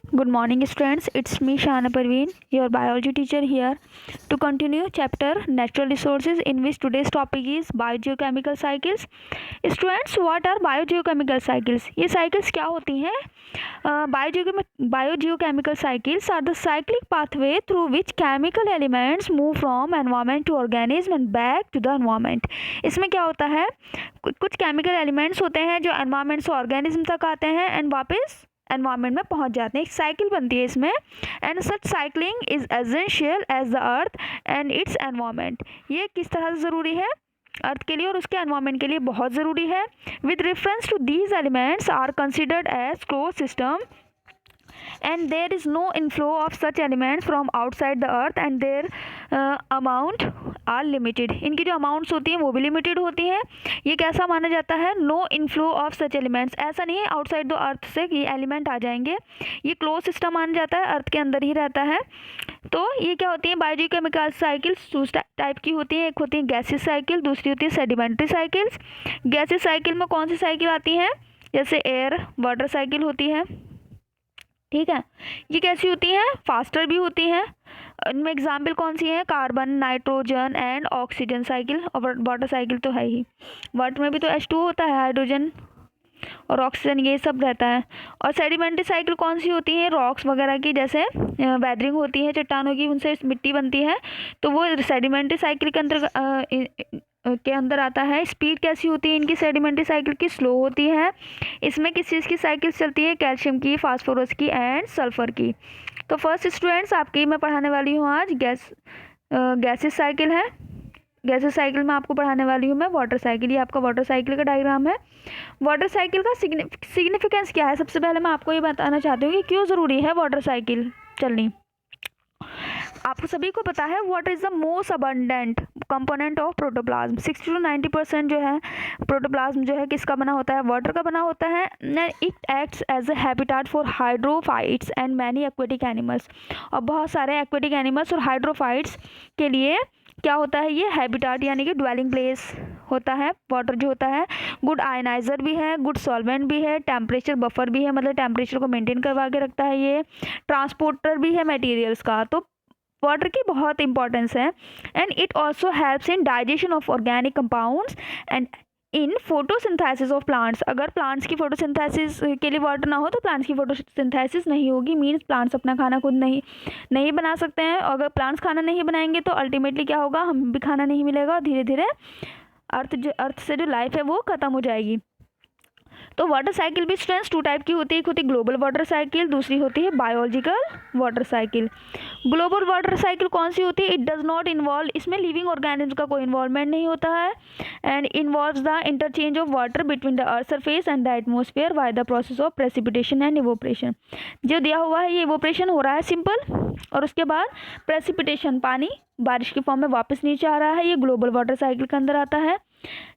Good morning, students. It's me, Shana Parveen, your biology teacher here to continue chapter Natural Resources, in which today's topic is biogeochemical cycles. Students, what are biogeochemical cycles? ये cycles क्या होती हैं? Biogeochemical cycles are the cyclic pathway through which chemical elements move from environment to organism and back to the environment. इसमें क्या होता है, कुछ chemical elements होते हैं जो एनवायरनमेंट से ऑर्गेनिज्म तक आते हैं एंड वापस एनवायरनमेंट में पहुंच जाते हैं। एक साइकिल बनती है इसमें, and such cycling is essential as the earth and its environment. ये किस तरह से ज़रूरी है? अर्थ के लिए और उसके एनवायरनमेंट के लिए बहुत ज़रूरी है। With reference to these elements are considered as close system and there is no inflow of such elements from outside the earth and their amount are limited। इनकी जो अमाउंट्स होती हैं वो भी लिमिटेड होती हैं। ये कैसा माना जाता है? No inflow of such elements. ऐसा नहीं है आउटसाइड द अर्थ से कि एलिमेंट आ जाएंगे। ये क्लोज सिस्टम माना जाता है, अर्थ के अंदर ही रहता है। तो ये क्या होती है? बायोजियोकेमिकल साइकिल्स टू टाइप की होती हैं। एक होती है गैसेस साइकिल, दूसरी होती है सेडिमेंट्री साइकिल्स। गैसेस साइकिल में कौन सी साइकिल आती हैं? जैसे एयर वाटर साइकिल होती है, ठीक है। ये कैसी होती हैं? फास्टर भी होती हैं। इनमें एग्जाम्पल कौन सी है? Carbon, nitrogen and oxygen cycle. और वाटर साइकिल तो है ही, वाटर में भी तो H2 होता है, हाइड्रोजन और ऑक्सीजन, ये सब रहता है। और सेडिमेंट्री साइकिल कौन सी होती है? रॉक्स वगैरह की, जैसे वेदरिंग होती है चट्टानों की, उनसे मिट्टी बनती है, तो वो सेडिमेंट्री साइकिल के अंदर आता है। स्पीड कैसी होती है इनकी? सेडिमेंट्री साइकिल की स्लो होती है। इसमें किस चीज़ की साइकिल चलती है? कैल्शियम की, फास्फोरस की एंड सल्फर की। तो फर्स्ट स्टूडेंट्स आपकी मैं पढ़ाने वाली हूँ आज गैसेस साइकिल है। गैसेस साइकिल में आपको पढ़ाने वाली हूँ मैं वाटर साइकिल। ये आपका वाटर साइकिल का डायग्राम है। वाटर साइकिल का सिग्निफिकेंस क्या है? सबसे पहले मैं आपको ये बताना चाहती हूँ कि क्यों ज़रूरी है वाटर साइकिल चलनी। आपको सभी को पता है water is the most abundant component of protoplasm. 60 to 90% जो है प्रोटोप्लाज्म जो है किसका बना होता है? वाटर का बना होता है। It acts as a habitat for hydrophytes and many aquatic animals. और बहुत सारे एक्वेटिक एनिमल्स और हाइड्रोफाइट्स के लिए क्या होता है? ये हैबिटाट यानी कि ड्वेलिंग प्लेस होता है। वाटर जो होता है गुड आयनाइजर भी है, गुड सॉल्वेंट भी है, टेम्परेचर बफर भी है, मतलब टेम्परेचर को मेंटेन करवा के रखता है। ये ट्रांसपोर्टर भी है मटेरियल्स का। तो वाटर की बहुत इंपॉर्टेंस है। And it also helps in digestion of organic compounds and in photosynthesis of plants. अगर प्लांट्स की फोटोसिंथेसिस के लिए वाटर ना हो तो प्लांट्स की फोटोसिंथेसिस नहीं होगी, मीन्स प्लांट्स अपना खाना खुद नहीं बना सकते हैं। और अगर प्लांट्स खाना नहीं बनाएंगे तो अल्टीमेटली क्या होगा? हमें भी खाना नहीं मिलेगा और धीरे धीरे अर्थ से जो लाइफ है वो ख़त्म हो जाएगी। तो वाटर साइकिल भी स्टूडेंट्स टू टाइप की होती है। एक होती है ग्लोबल वाटर साइकिल, दूसरी होती है biological water cycle. Global water cycle कौन सी होती है? इट डज नॉट इन्वॉल्व, इसमें लिविंग ऑर्गेनिज्म का कोई इन्वॉल्वमेंट नहीं होता है। And involves the interchange of water between the earth surface and the atmosphere by the process of precipitation and evaporation. जो दिया हुआ है ये इवोपरेशन हो रहा है सिंपल, और उसके बाद प्रेसिपिटेशन, पानी बारिश के फॉर्म में वापस नीचे आ रहा है। ये ग्लोबल वाटर साइकिल के अंदर आता है,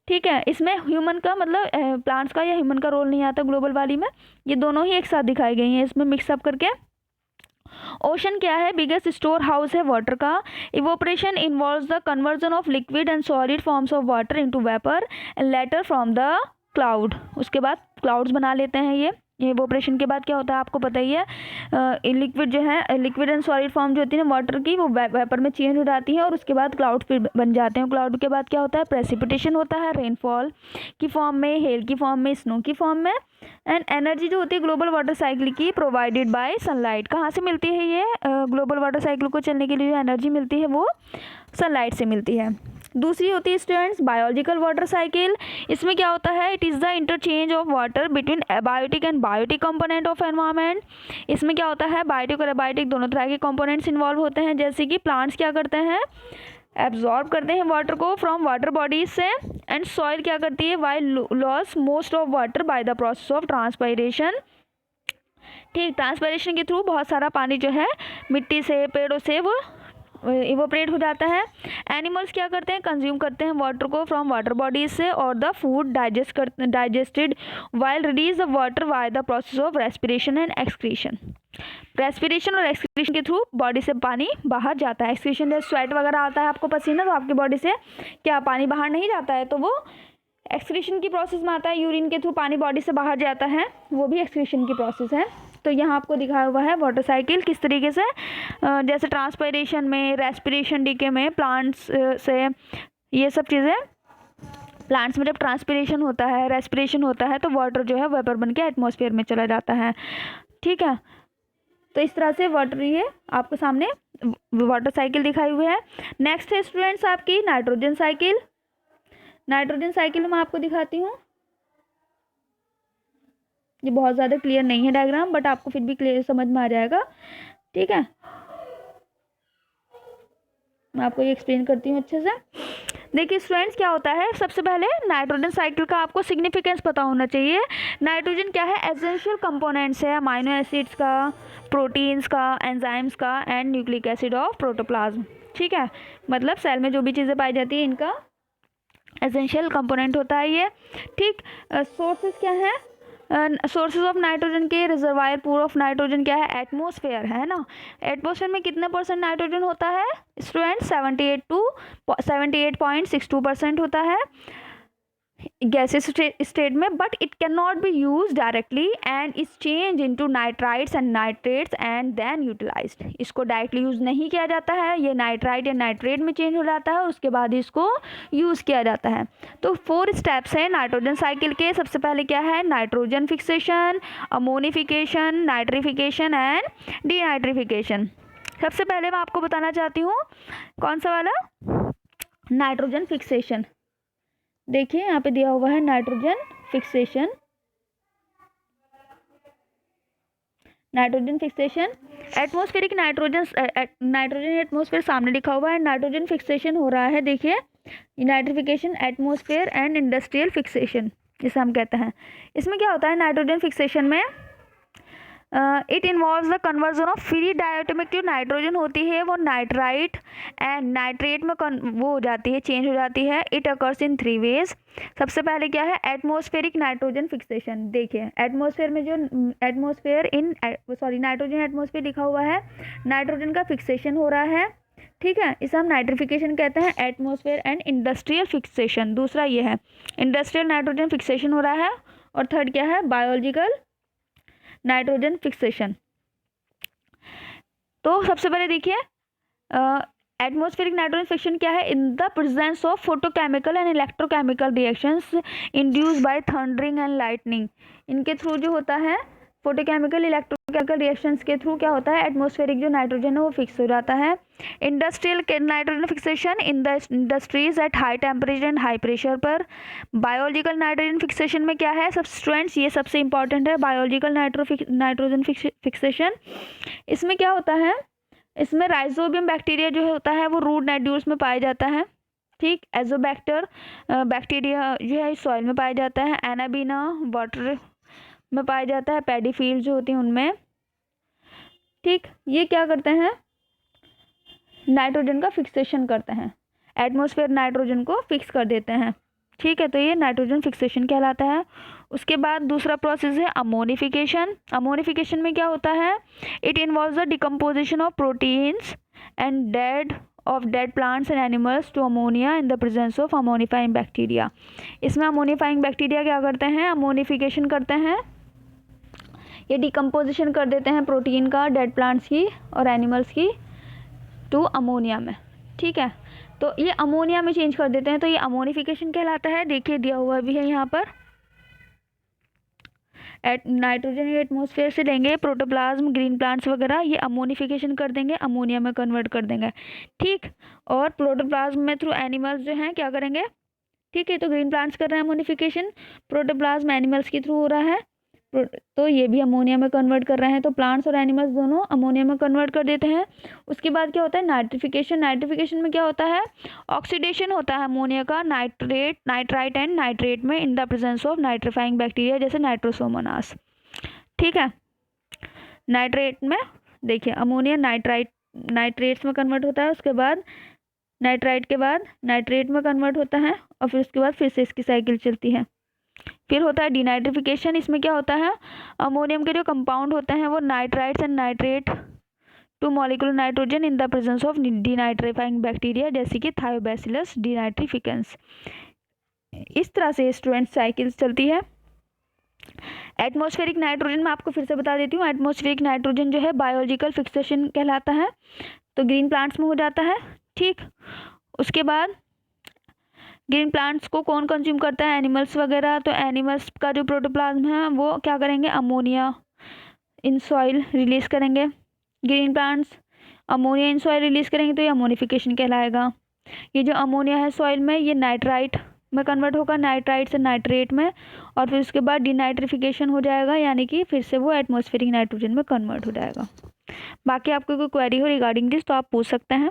ठीक है। इसमें ह्यूमन का मतलब प्लांट्स का या ह्यूमन का रोल नहीं आता ग्लोबल वाली में। ये दोनों ही एक साथ दिखाई गई हैं इसमें मिक्सअप करके। ओशन क्या है? बिगेस्ट स्टोर हाउस है वाटर का। Evaporation involves the conversion of liquid and solid forms of water into vapour and later from the cloud. उसके बाद क्लाउड्स बना लेते हैं ये इवोपरेशन के बाद क्या होता है आपको पता ही है। लिक्विड जो है, लिक्विड एंड सॉलिड फॉर्म जो होती है ना वाटर की, वो वेपर में चेंज हो जाती है और उसके बाद क्लाउड फिर बन जाते हैं। क्लाउड के बाद क्या होता है? प्रेसिपिटेशन होता है, रेनफॉल की फॉर्म में, हेल की फॉर्म में, स्नो की फॉर्म में। एंड एनर्जी जो होती है ग्लोबल वाटर साइकिल की प्रोवाइडेड बाय सनलाइट। कहाँ से मिलती है ये? ग्लोबल वाटर साइकिल को चलने के लिए जो एनर्जी मिलती है वो सनलाइट से मिलती है। दूसरी होती है स्टूडेंट्स बायोलॉजिकल वाटर साइकिल। इसमें क्या होता है? It is the interchange of water between abiotic and biotic component of environment. इसमें क्या होता है? बायोटिक और एबायोटिक दोनों तरह के कंपोनेंट्स इन्वॉल्व होते हैं। जैसे कि प्लांट्स क्या करते हैं? एब्जॉर्ब करते हैं वाटर को फ्रॉम वाटर बॉडीज से। एंड सॉइल क्या करती है? While loss most of water by the process of transpiration. ठीक, ट्रांसपायरेशन के थ्रू बहुत सारा पानी जो है मिट्टी से, पेड़ों से वो इवोपरेट हो जाता है। एनिमल्स क्या करते हैं? कंज्यूम करते हैं वाटर को फ्रॉम वाटर बॉडीज से। और the food digested while release the water by the process of respiration and excretion. Respiration और एक्सक्रीशन के थ्रू बॉडी से पानी बाहर जाता है। एक्सक्रीशन जैसे स्वेट वगैरह आता है आपको पसीना, तो आपकी बॉडी से क्या पानी बाहर नहीं जाता है, तो वो एक्सक्रीशन की प्रोसेस में आता है। यूरिन के थ्रू पानी बॉडी से बाहर जाता है, वो भी एक्सक्रीशन की प्रोसेस है। तो यहाँ आपको दिखाया हुआ है वाटर साइकिल किस तरीके से, जैसे ट्रांसपायरेशन में, रेस्पिरेशन डीके में, प्लांट्स से, ये सब चीज़ें, प्लांट्स में जब ट्रांसपिरेशन होता है, रेस्पिरेशन होता है, तो वाटर जो है वेपर बन के एटमॉस्फेयर में चला जाता है। ठीक है, तो इस तरह से वाटर, ये आपको सामने वाटर साइकिल दिखाई हुई है। नेक्स्ट है स्टूडेंट्स आपकी नाइट्रोजन साइकिल। नाइट्रोजन साइकिल मैं आपको दिखाती हूँ। ये बहुत ज़्यादा क्लियर नहीं है डायग्राम, बट आपको फिर भी क्लियर समझ में आ जाएगा। ठीक है, मैं आपको ये एक्सप्लेन करती हूँ अच्छे से। देखिए स्टूडेंट्स, क्या होता है, सबसे पहले नाइट्रोजन साइकिल का आपको सिग्निफिकेंस पता होना चाहिए। नाइट्रोजन क्या है, एसेंशियल कंपोनेंट्स है अमाइनो एसिड्स का, प्रोटीन्स का, एंजाइम्स का and nucleic acid of protoplasm. ठीक है, मतलब सेल में जो भी चीज़ें पाई जाती है इनका एसेंशियल कंपोनेंट होता है ये। ठीक, सोर्सेज क्या है, सोर्सेज ऑफ नाइट्रोजन के, रिजर्वायर पूल ऑफ नाइट्रोजन क्या है, एटमॉस्फेयर है ना। एटमॉस्फेयर में कितने परसेंट नाइट्रोजन होता है स्टूडेंट, 78.62% होता है गैसेस स्टेट में, but it can not be use directly and is change into nitrites and nitrates and then utilised. इसको डायरेक्टली यूज़ नहीं किया जाता है, ये नाइट्राइट या नाइट्रेट में चेंज हो जाता है और उसके बाद इसको यूज़ किया जाता है। तो 4 स्टेप्स हैं नाइट्रोजन साइकिल के। सबसे पहले क्या है, nitrogen fixation, ammonification, nitrification and denitrification. सबसे पहले मैं आपको बताना चाहती हूँ कौन सा वाला, नाइट्रोजन फिक्सेशन। देखिए यहाँ पे दिया हुआ है nitrogen fixation. Nitrogen fixation, atmospheric nitrogen atmosphere सामने लिखा हुआ है, नाइट्रोजन फिक्सेशन हो रहा है। देखिए nitrification, atmosphere and industrial fixation जिसे हम कहते हैं। इसमें क्या होता है नाइट्रोजन फिक्सेशन में, it involves the conversion of free diatomic, जो नाइट्रोजन होती है वो नाइट्राइट एंड नाइट्रेट में वो हो जाती है, चेंज हो जाती है। It occurs in 3 ways. सबसे पहले क्या है, एटमॉस्फेरिक नाइट्रोजन फिक्सेशन। देखिए एटमॉस्फेयर में जो नाइट्रोजन एटमॉस्फेयर लिखा हुआ है, नाइट्रोजन का फिक्सेशन हो रहा है। ठीक है, इसे हम नाइट्रिफिकेशन कहते हैं, एटमॉस्फेयर एंड इंडस्ट्रियल फिक्सेशन। दूसरा ये है इंडस्ट्रियल नाइट्रोजन फिक्सेशन हो रहा है। और थर्ड क्या है, बायोलॉजिकल नाइट्रोजन फिक्सेशन। तो सबसे पहले देखिए एटमॉस्फेरिक नाइट्रोजन फिक्सेशन क्या है, इन the presence of photochemical and electrochemical reactions induced by thundering and lightning. इनके थ्रू जो होता है फोटोकेमिकल इलेक्ट्रोकेमिकल रिएक्शंस के थ्रू क्या होता है, एटमॉस्फेरिक जो नाइट्रोजन है वो फिक्स हो जाता है। Industrial nitrogen fixation in the industries at high temperature and high pressure पर। बायोलॉजिकल नाइट्रोजन फिक्सेशन में क्या है, सब स्टूडेंट्स ये सबसे इंपॉर्टेंट है, बायोलॉजिकल नाइट्रोजन फिक्सेशन। इसमें क्या होता है, इसमें राइजोबियम बैक्टीरिया जो होता है वो रूट नोड्यूल्स में पाया जाता है। ठीक, एजोबैक्टर बैक्टीरिया जो है सॉइल में पाया जाता है, एनाबीना वाटर में पाया जाता है, पैडी फील्ड जो होती हैं उनमें। ठीक, ये क्या करते हैं, नाइट्रोजन का फिक्सेशन करते हैं, एटमॉस्फेयर नाइट्रोजन को फिक्स कर देते हैं। ठीक है, तो ये नाइट्रोजन फिक्सेशन कहलाता है। उसके बाद दूसरा प्रोसेस है अमोनिफिकेशन। अमोनिफिकेशन में क्या होता है, it involves the decomposition of proteins and dead plants and animals to ammonia in the presence of ammonifying bacteria. इसमें अमोनिफाइंग बैक्टीरिया क्या करते हैं, अमोनिफिकेशन करते हैं, ये डिकम्पोजिशन कर देते हैं प्रोटीन का, डेड प्लांट्स की और एनिमल्स की, टू अमोनिया में। ठीक है, तो ये अमोनिया में चेंज कर देते हैं, तो ये अमोनिफिकेशन कहलाता है। देखिए दिया हुआ भी है यहाँ पर, नाइट्रोजन एटमॉस्फेयर से लेंगे, प्रोटोप्लाज्म, ग्रीन प्लांट्स वगैरह, ये अमोनिफिकेशन कर देंगे, अमोनिया में कन्वर्ट कर देंगे। ठीक, और प्रोटोप्लाज्म में थ्रू एनिमल्स जो हैं क्या करेंगे, ठीक है, तो ग्रीन प्लांट्स कर रहे हैं अमोनिफिकेशन, प्रोटोप्लाज्म एनिमल्स के थ्रू हो रहा है, तो ये भी अमोनिया में कन्वर्ट कर रहे हैं। तो प्लांट्स और एनिमल्स दोनों अमोनिया में कन्वर्ट कर देते हैं। उसके बाद क्या होता है, नाइट्रिफिकेशन। नाइट्रिफिकेशन में क्या होता है, ऑक्सीडेशन होता है अमोनिया का नाइट्राइट एंड नाइट्रेट में इन the presence of nitrifying bacteria जैसे नाइट्रोसोमोनास। ठीक है, नाइट्रेट में देखिए अमोनिया नाइट्रेट्स में कन्वर्ट होता है, उसके बाद नाइट्राइट के बाद नाइट्रेट में कन्वर्ट होता है और फिर उसके बाद फिर से इसकी साइकिल चलती है। फिर होता है डिनाइट्रिफिकेशन। इसमें क्या होता है, अमोनियम के जो कंपाउंड होते हैं वो nitrites and nitrate to molecular nitrogen in the presence of denitrifying bacteria जैसे कि थायोबैसिलस डिनाइट्रिफिकेंस। इस तरह से स्टूडेंट साइकिल्स चलती है। एटमॉस्फेरिक नाइट्रोजन मैं आपको फिर से बता देती हूँ, एटमॉस्फेरिक नाइट्रोजन जो है बायोलॉजिकल फिक्सेशन कहलाता है, तो ग्रीन प्लांट्स में हो जाता है। ठीक, उसके बाद ग्रीन प्लांट्स को कौन कंज्यूम करता है, एनिमल्स वगैरह। तो एनिमल्स का जो प्रोटोप्लाज्म है वो क्या करेंगे, अमोनिया इन सॉइल रिलीज करेंगे। Green plants ammonia in soil release करेंगे तो ये अमोनिफिकेशन कहलाएगा। ये जो अमोनिया है सॉइल में ये नाइट्राइट में कन्वर्ट होगा, नाइट्राइट से नाइट्रेट में, और फिर उसके बाद डिनाइट्रिफिकेशन हो जाएगा, यानी कि फिर से वो एटमॉस्फेरिक नाइट्रोजन में कन्वर्ट हो जाएगा। बाकी आपको कोई क्वेरी हो रिगार्डिंग दिस तो आप पूछ सकते हैं।